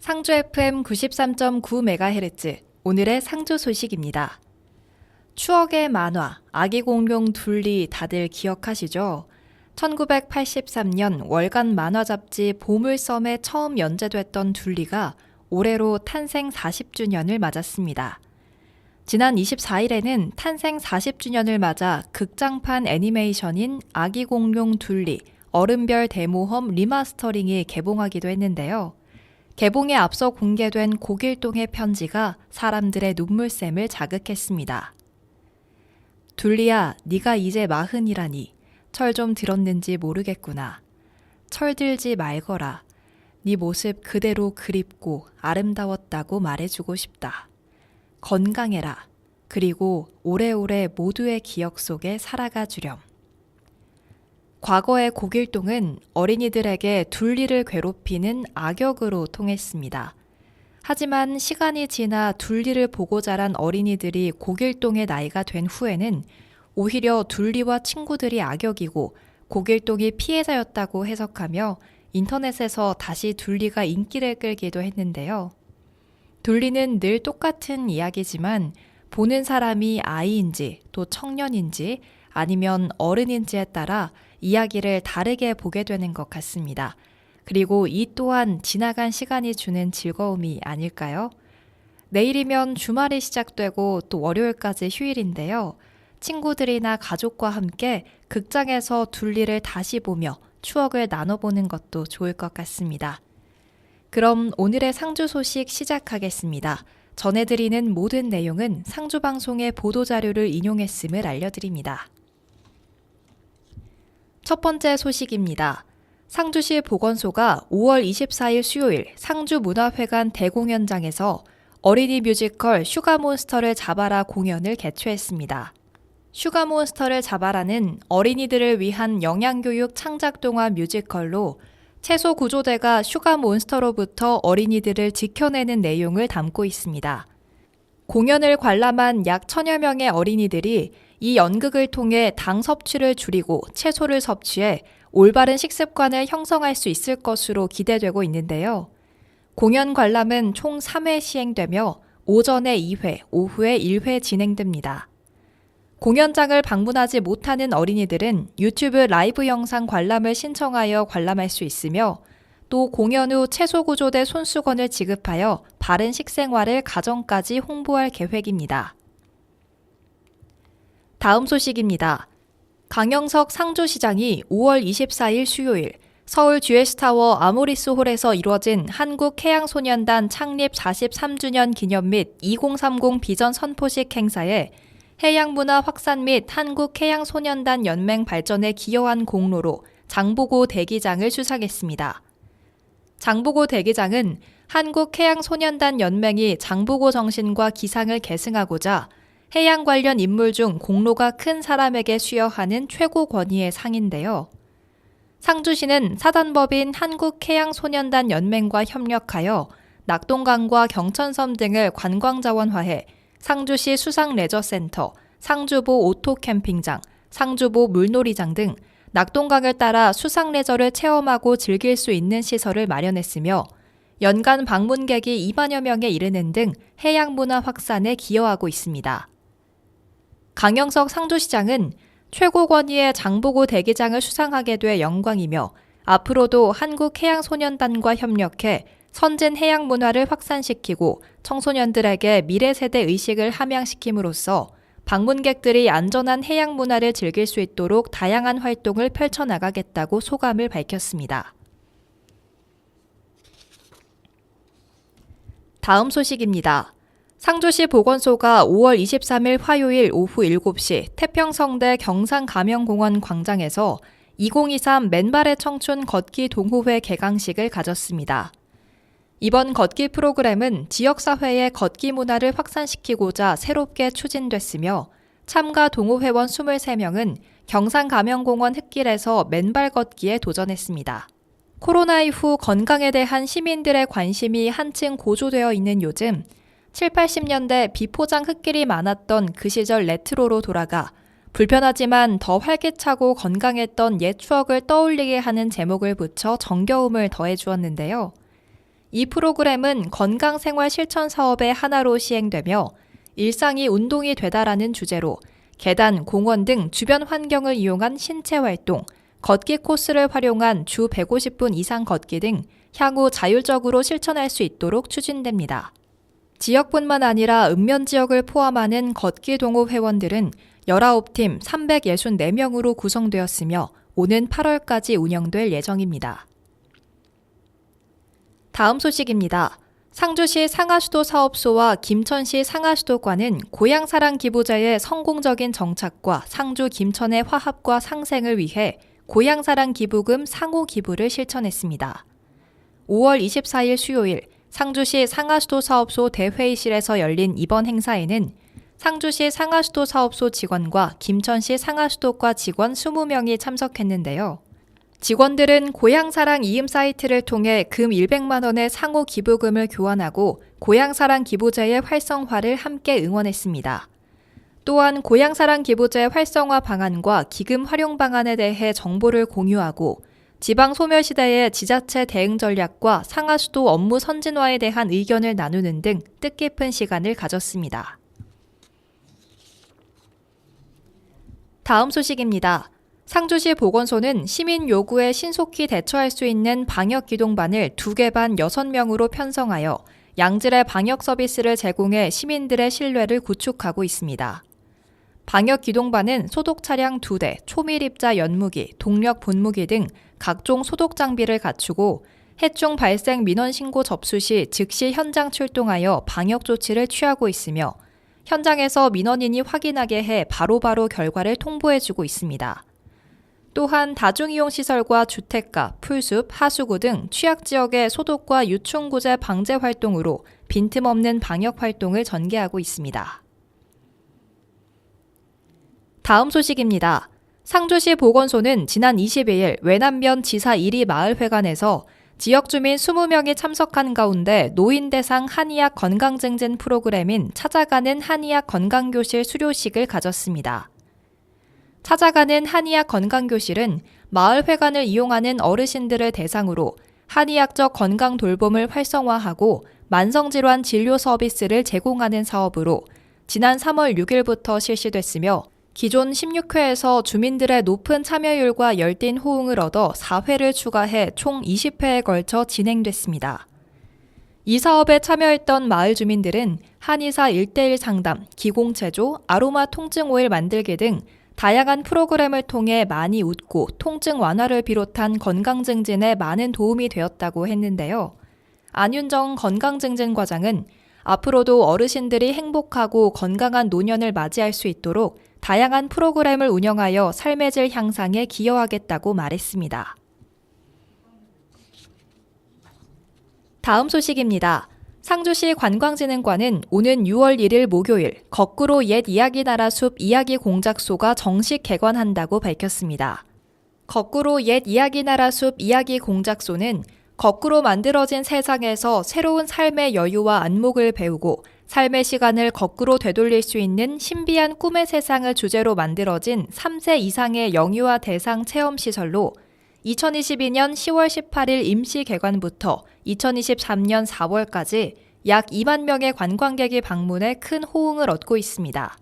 상주 FM 93.9MHz 오늘의 상주 소식입니다. 추억의 만화 아기 공룡 둘리 다들 기억하시죠? 1983년 월간 만화 잡지 보물섬에 처음 연재됐던 둘리가 올해로 탄생 40주년을 맞았습니다. 지난 24일에는 탄생 40주년을 맞아 극장판 애니메이션인 아기 공룡 둘리 얼음별 대모험 리마스터링이 개봉하기도 했는데요. 개봉에 앞서 공개된 고길동의 편지가 사람들의 눈물샘을 자극했습니다. 둘리야, 네가 이제 40이라니 철 좀 들었는지 모르겠구나. 철들지 말거라. 네 모습 그대로 그립고 아름다웠다고 말해주고 싶다. 건강해라. 그리고 오래오래 모두의 기억 속에 살아가 주렴. 과거의 고길동은 어린이들에게 둘리를 괴롭히는 악역으로 통했습니다. 하지만 시간이 지나 둘리를 보고 자란 어린이들이 고길동의 나이가 된 후에는 오히려 둘리와 친구들이 악역이고 고길동이 피해자였다고 해석하며 인터넷에서 다시 둘리가 인기를 끌기도 했는데요. 둘리는 늘 똑같은 이야기지만 보는 사람이 아이인지 또 청년인지 아니면 어른인지에 따라 이야기를 다르게 보게 되는 것 같습니다. 그리고 이 또한 지나간 시간이 주는 즐거움이 아닐까요? 내일이면 주말이 시작되고 또 월요일까지 휴일인데요. 친구들이나 가족과 함께 극장에서 둘리를 다시 보며 추억을 나눠보는 것도 좋을 것 같습니다. 그럼 오늘의 상주 소식 시작하겠습니다. 전해드리는 모든 내용은 상주방송의 보도자료를 인용했음을 알려드립니다. 첫 번째 소식입니다. 상주시 보건소가 5월 24일 수요일 상주문화회관 대공연장에서 어린이 뮤지컬 슈가몬스터를 잡아라 공연을 개최했습니다. 슈가몬스터를 잡아라는 어린이들을 위한 영양교육 창작동화 뮤지컬로 채소 구조대가 슈가몬스터로부터 어린이들을 지켜내는 내용을 담고 있습니다. 공연을 관람한 약 1000여 명의 어린이들이 이 연극을 통해 당 섭취를 줄이고 채소를 섭취해 올바른 식습관을 형성할 수 있을 것으로 기대되고 있는데요. 공연 관람은 총 3회 시행되며 오전에 2회, 오후에 1회 진행됩니다. 공연장을 방문하지 못하는 어린이들은 유튜브 라이브 영상 관람을 신청하여 관람할 수 있으며 또 공연 후 채소구조대 손수건을 지급하여 바른 식생활을 가정까지 홍보할 계획입니다. 다음 소식입니다. 강영석 상주시장이 5월 24일 수요일 서울 GS타워 아모리스홀에서 이루어진 한국해양소년단 창립 43주년 기념 및 2030 비전 선포식 행사에 해양문화 확산 및 한국해양소년단 연맹 발전에 기여한 공로로 장보고 대기장을 수상했습니다. 장보고 대기장은 한국해양소년단 연맹이 장보고 정신과 기상을 계승하고자 해양 관련 인물 중 공로가 큰 사람에게 수여하는 최고 권위의 상인데요. 상주시는 사단법인 한국해양소년단 연맹과 협력하여 낙동강과 경천섬 등을 관광자원화해 상주시 수상레저센터, 상주보 오토캠핑장, 상주보 물놀이장 등 낙동강을 따라 수상레저를 체험하고 즐길 수 있는 시설을 마련했으며 연간 방문객이 2만여 명에 이르는 등 해양문화 확산에 기여하고 있습니다. 강영석 상주시장은 최고 권위의 장보고 대기장을 수상하게 돼 영광이며 앞으로도 한국해양소년단과 협력해 선진 해양 문화를 확산시키고 청소년들에게 미래 세대 의식을 함양시킴으로써 방문객들이 안전한 해양 문화를 즐길 수 있도록 다양한 활동을 펼쳐나가겠다고 소감을 밝혔습니다. 다음 소식입니다. 상주시 보건소가 5월 23일 화요일 오후 7시 태평성대 경상가명공원 광장에서 2023 맨발의 청춘 걷기 동호회 개강식을 가졌습니다. 이번 걷기 프로그램은 지역사회의 걷기 문화를 확산시키고자 새롭게 추진됐으며 참가 동호회원 23명은 경상가명공원 흙길에서 맨발 걷기에 도전했습니다. 코로나 이후 건강에 대한 시민들의 관심이 한층 고조되어 있는 요즘 7, 80년대 비포장 흙길이 많았던 그 시절 레트로로 돌아가 불편하지만 더 활기차고 건강했던 옛 추억을 떠올리게 하는 제목을 붙여 정겨움을 더해주었는데요. 이 프로그램은 건강생활 실천 사업의 하나로 시행되며 일상이 운동이 되다라는 주제로 계단, 공원 등 주변 환경을 이용한 신체 활동, 걷기 코스를 활용한 주 150분 이상 걷기 등 향후 자율적으로 실천할 수 있도록 추진됩니다. 지역뿐만 아니라 읍면 지역을 포함하는 걷기 동호 회원들은 19팀 364명으로 구성되었으며 오는 8월까지 운영될 예정입니다. 다음 소식입니다. 상주시 상하수도 사업소와 김천시 상하수도과는 고향사랑 기부제의 성공적인 정착과 상주 김천의 화합과 상생을 위해 고향사랑 기부금 상호 기부를 실천했습니다. 5월 24일 수요일 상주시 상하수도 사업소 대회의실에서 열린 이번 행사에는 상주시 상하수도 사업소 직원과 김천시 상하수도과 직원 20명이 참석했는데요. 직원들은 고향사랑 이음 사이트를 통해 금 100만 원의 상호 기부금을 교환하고 고향사랑 기부제의 활성화를 함께 응원했습니다. 또한 고향사랑 기부제 활성화 방안과 기금 활용 방안에 대해 정보를 공유하고 지방 소멸시대의 지자체 대응 전략과 상하수도 업무 선진화에 대한 의견을 나누는 등 뜻깊은 시간을 가졌습니다. 다음 소식입니다. 상주시 보건소는 시민 요구에 신속히 대처할 수 있는 방역기동반을 2개 반 6명으로 편성하여 양질의 방역 서비스를 제공해 시민들의 신뢰를 구축하고 있습니다. 방역기동반은 소독 차량 2대, 초밀입자 연무기, 동력 분무기 등 각종 소독 장비를 갖추고 해충 발생 민원 신고 접수 시 즉시 현장 출동하여 방역 조치를 취하고 있으며 현장에서 민원인이 확인하게 해 바로바로 결과를 통보해주고 있습니다. 또한 다중이용시설과 주택가, 풀숲, 하수구 등 취약지역의 소독과 유충구제 방제 활동으로 빈틈없는 방역 활동을 전개하고 있습니다. 다음 소식입니다. 상주시 보건소는 지난 22일 외남면 지사 1위 마을회관에서 지역 주민 20명이 참석한 가운데 노인 대상 한의학 건강증진 프로그램인 찾아가는 한의학 건강교실 수료식을 가졌습니다. 찾아가는 한의학 건강교실은 마을회관을 이용하는 어르신들을 대상으로 한의학적 건강 돌봄을 활성화하고 만성질환 진료 서비스를 제공하는 사업으로 지난 3월 6일부터 실시됐으며 기존 16회에서 주민들의 높은 참여율과 열띤 호응을 얻어 4회를 추가해 총 20회에 걸쳐 진행됐습니다. 이 사업에 참여했던 마을 주민들은 한의사 1:1 상담, 기공체조, 아로마 통증 오일 만들기 등 다양한 프로그램을 통해 많이 웃고 통증 완화를 비롯한 건강 증진에 많은 도움이 되었다고 했는데요. 안윤정 건강증진과장은 앞으로도 어르신들이 행복하고 건강한 노년을 맞이할 수 있도록 다양한 프로그램을 운영하여 삶의 질 향상에 기여하겠다고 말했습니다. 다음 소식입니다. 상주시 관광진흥관은 오는 6월 1일 목요일 거꾸로 옛 이야기 나라 숲 이야기 공작소가 정식 개관한다고 밝혔습니다. 거꾸로 옛 이야기 나라 숲 이야기 공작소는 거꾸로 만들어진 세상에서 새로운 삶의 여유와 안목을 배우고 삶의 시간을 거꾸로 되돌릴 수 있는 신비한 꿈의 세상을 주제로 만들어진 3세 이상의 영유아 대상 체험시설로 2022년 10월 18일 임시 개관부터 2023년 4월까지 약 2만 명의 관광객이 방문해 큰 호응을 얻고 있습니다.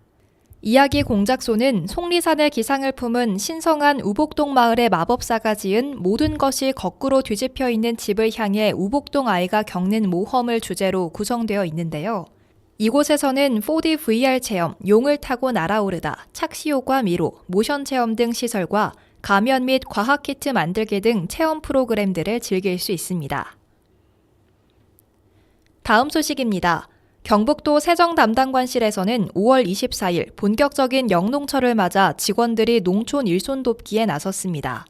이야기 공작소는 속리산의 기상을 품은 신성한 우복동 마을의 마법사가 지은 모든 것이 거꾸로 뒤집혀 있는 집을 향해 우복동 아이가 겪는 모험을 주제로 구성되어 있는데요. 이곳에서는 4D VR 체험, 용을 타고 날아오르다, 착시효과 미로, 모션 체험 등 시설과 가면 및 과학 키트 만들기 등 체험 프로그램들을 즐길 수 있습니다. 다음 소식입니다. 경북도 세정 담당관실에서는 5월 24일 본격적인 영농철을 맞아 직원들이 농촌 일손 돕기에 나섰습니다.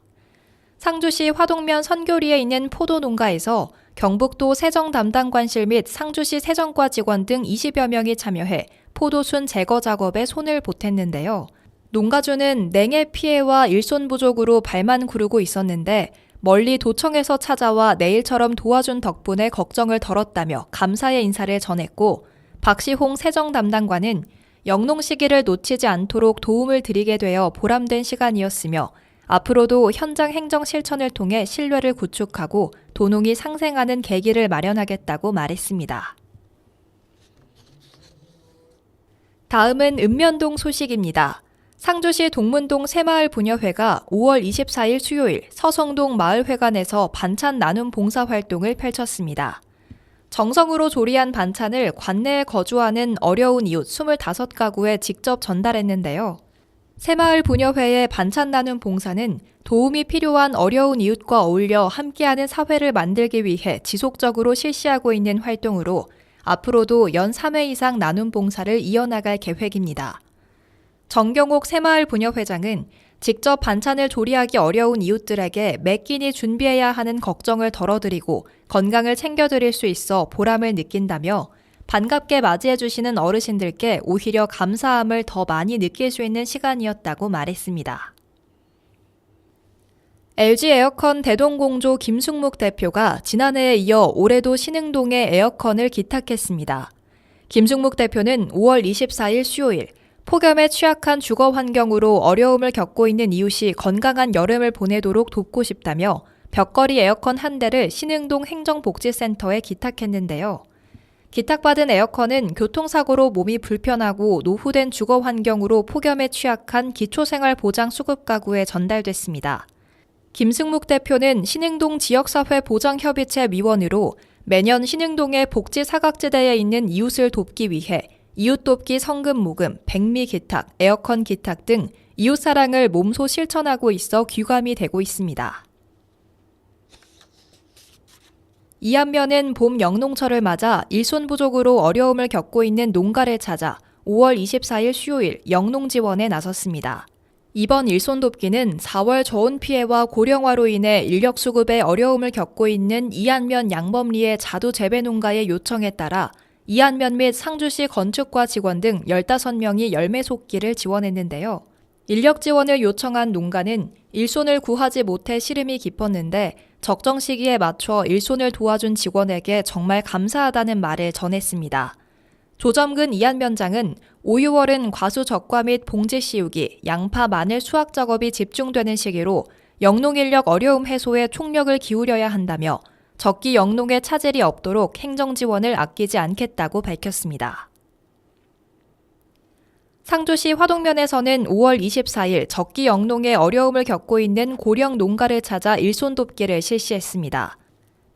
상주시 화동면 선교리에 있는 포도 농가에서 경북도 세정 담당관실 및 상주시 세정과 직원 등 20여 명이 참여해 포도순 제거 작업에 손을 보탰는데요. 농가주는 냉해 피해와 일손 부족으로 발만 구르고 있었는데 멀리 도청에서 찾아와 내일처럼 도와준 덕분에 걱정을 덜었다며 감사의 인사를 전했고 박시홍 세정 담당관은 영농 시기를 놓치지 않도록 도움을 드리게 되어 보람된 시간이었으며 앞으로도 현장 행정 실천을 통해 신뢰를 구축하고 도농이 상생하는 계기를 마련하겠다고 말했습니다. 다음은 읍면동 소식입니다. 상주시 동문동 새마을 부녀회가 5월 24일 수요일 서성동 마을회관에서 반찬 나눔 봉사활동을 펼쳤습니다. 정성으로 조리한 반찬을 관내에 거주하는 어려운 이웃 25가구에 직접 전달했는데요. 새마을 부녀회의 반찬 나눔 봉사는 도움이 필요한 어려운 이웃과 어울려 함께하는 사회를 만들기 위해 지속적으로 실시하고 있는 활동으로 앞으로도 연 3회 이상 나눔 봉사를 이어나갈 계획입니다. 정경옥 새마을 부녀회장은 직접 반찬을 조리하기 어려운 이웃들에게 매 끼니 준비해야 하는 걱정을 덜어드리고 건강을 챙겨드릴 수 있어 보람을 느낀다며 반갑게 맞이해주시는 어르신들께 오히려 감사함을 더 많이 느낄 수 있는 시간이었다고 말했습니다. LG 에어컨 대동공조 김숙묵 대표가 지난해에 이어 올해도 신흥동에 에어컨을 기탁했습니다. 김숙묵 대표는 5월 24일 수요일 폭염에 취약한 주거 환경으로 어려움을 겪고 있는 이웃이 건강한 여름을 보내도록 돕고 싶다며 벽걸이 에어컨 한 대를 신흥동 행정복지센터에 기탁했는데요. 기탁받은 에어컨은 교통사고로 몸이 불편하고 노후된 주거 환경으로 폭염에 취약한 기초생활보장수급가구에 전달됐습니다. 김승묵 대표는 신흥동 지역사회보장협의체 위원으로 매년 신흥동의 복지사각지대에 있는 이웃을 돕기 위해 이웃돕기 성금 모금, 백미 기탁, 에어컨 기탁 등 이웃사랑을 몸소 실천하고 있어 귀감이 되고 있습니다. 이안면은 봄 영농철을 맞아 일손 부족으로 어려움을 겪고 있는 농가를 찾아 5월 24일 수요일 영농 지원에 나섰습니다. 이번 일손 돕기는 4월 저온 피해와 고령화로 인해 인력 수급에 어려움을 겪고 있는 이안면 양범리의 자두 재배 농가의 요청에 따라 이안면 및 상주시 건축과 직원 등 15명이 열매 속기를 지원했는데요. 인력 지원을 요청한 농가는 일손을 구하지 못해 시름이 깊었는데 적정 시기에 맞춰 일손을 도와준 직원에게 정말 감사하다는 말을 전했습니다. 조점근 이안면장은 5, 6월은 과수 적과 및 봉지 씌우기, 양파, 마늘 수확 작업이 집중되는 시기로 영농 인력 어려움 해소에 총력을 기울여야 한다며 적기 영농에 차질이 없도록 행정 지원을 아끼지 않겠다고 밝혔습니다. 상주시 화동면에서는 5월 24일 적기 영농에 어려움을 겪고 있는 고령 농가를 찾아 일손 돕기를 실시했습니다.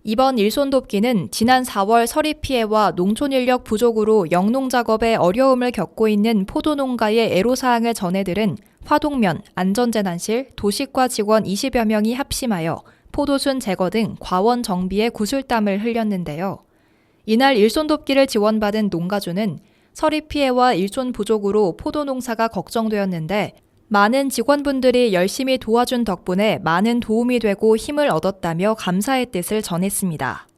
이번 일손 돕기는 지난 4월 서리 피해와 농촌 인력 부족으로 영농 작업에 어려움을 겪고 있는 포도농가의 애로사항을 전해들은 화동면, 안전재난실, 도식과 직원 20여 명이 합심하여 포도순 제거 등 과원 정비에 구슬땀을 흘렸는데요. 이날 일손 돕기를 지원받은 농가주는 서리 피해와 일손 부족으로 포도 농사가 걱정되었는데 많은 직원분들이 열심히 도와준 덕분에 많은 도움이 되고 힘을 얻었다며 감사의 뜻을 전했습니다.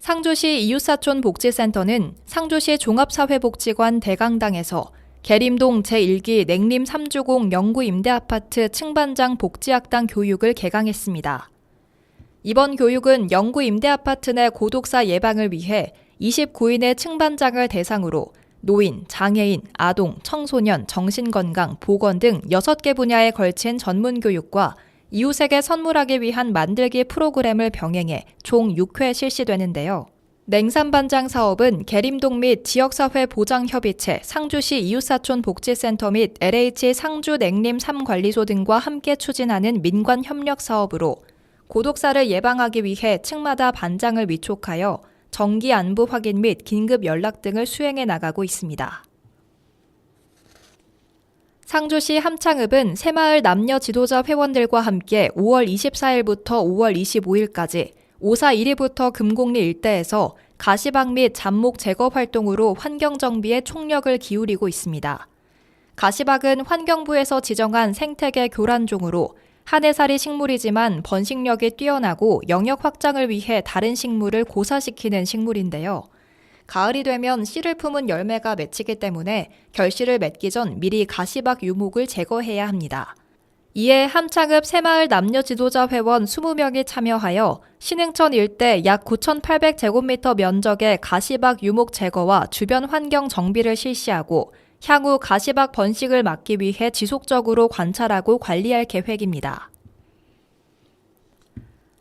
상주시 이웃사촌 복지센터는 상주시 종합사회복지관 대강당에서 계림동 제1기 냉림 3주공 영구 임대아파트 층반장 복지학당 교육을 개강했습니다. 이번 교육은 영구 임대아파트 내 고독사 예방을 위해 29인의 층반장을 대상으로 노인, 장애인, 아동, 청소년, 정신건강, 보건 등 6개 분야에 걸친 전문교육과 이웃에게 선물하기 위한 만들기 프로그램을 병행해 총 6회 실시되는데요. 냉삼반장 사업은 계림동 및 지역사회 보장협의체, 상주시 이웃사촌 복지센터 및 LH 상주 냉림 3관리소 등과 함께 추진하는 민관 협력 사업으로 고독사를 예방하기 위해 층마다 반장을 위촉하여 정기 안부 확인 및 긴급 연락 등을 수행해 나가고 있습니다. 상주시 함창읍은 새마을 남녀 지도자 회원들과 함께 5월 24일부터 5월 25일까지 5사 1위부터 금곡리 일대에서 가시박 및 잡목 제거 활동으로 환경정비에 총력을 기울이고 있습니다. 가시박은 환경부에서 지정한 생태계 교란종으로 한 해살이 식물이지만 번식력이 뛰어나고 영역 확장을 위해 다른 식물을 고사시키는 식물인데요. 가을이 되면 씨를 품은 열매가 맺히기 때문에 결실을 맺기 전 미리 가시박 유목을 제거해야 합니다. 이에 함창읍 새마을 남녀 지도자 회원 20명이 참여하여 신흥천 일대 약 9,800제곱미터 면적의 가시박 유목 제거와 주변 환경 정비를 실시하고 향후 가시박 번식을 막기 위해 지속적으로 관찰하고 관리할 계획입니다.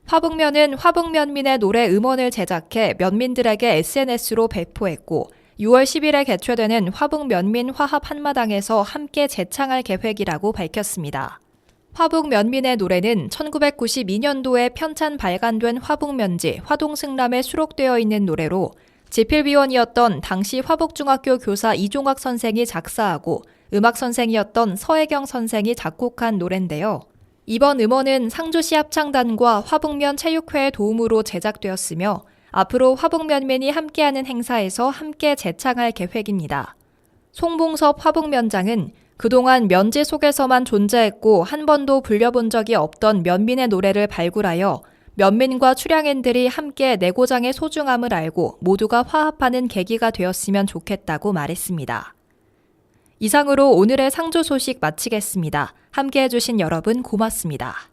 화북면은 화북면민의 노래 음원을 제작해 면민들에게 SNS로 배포했고 6월 10일에 개최되는 화북면민 화합 한마당에서 함께 재창할 계획이라고 밝혔습니다. 화북면민의 노래는 1992년도에 편찬 발간된 화북면지 화동승람에 수록되어 있는 노래로 지필위원이었던 당시 화북중학교 교사 이종학 선생이 작사하고 음악 선생이었던 서혜경 선생이 작곡한 노래인데요. 이번 음원은 상주시 합창단과 화북면 체육회의 도움으로 제작되었으며 앞으로 화북면민이 함께하는 행사에서 함께 재창할 계획입니다. 송봉섭 화북면장은 그동안 면지 속에서만 존재했고 한 번도 불려본 적이 없던 면민의 노래를 발굴하여 면민과 출향인들이 함께 내고장의 소중함을 알고 모두가 화합하는 계기가 되었으면 좋겠다고 말했습니다. 이상으로 오늘의 상주 소식 마치겠습니다. 함께해 주신 여러분 고맙습니다.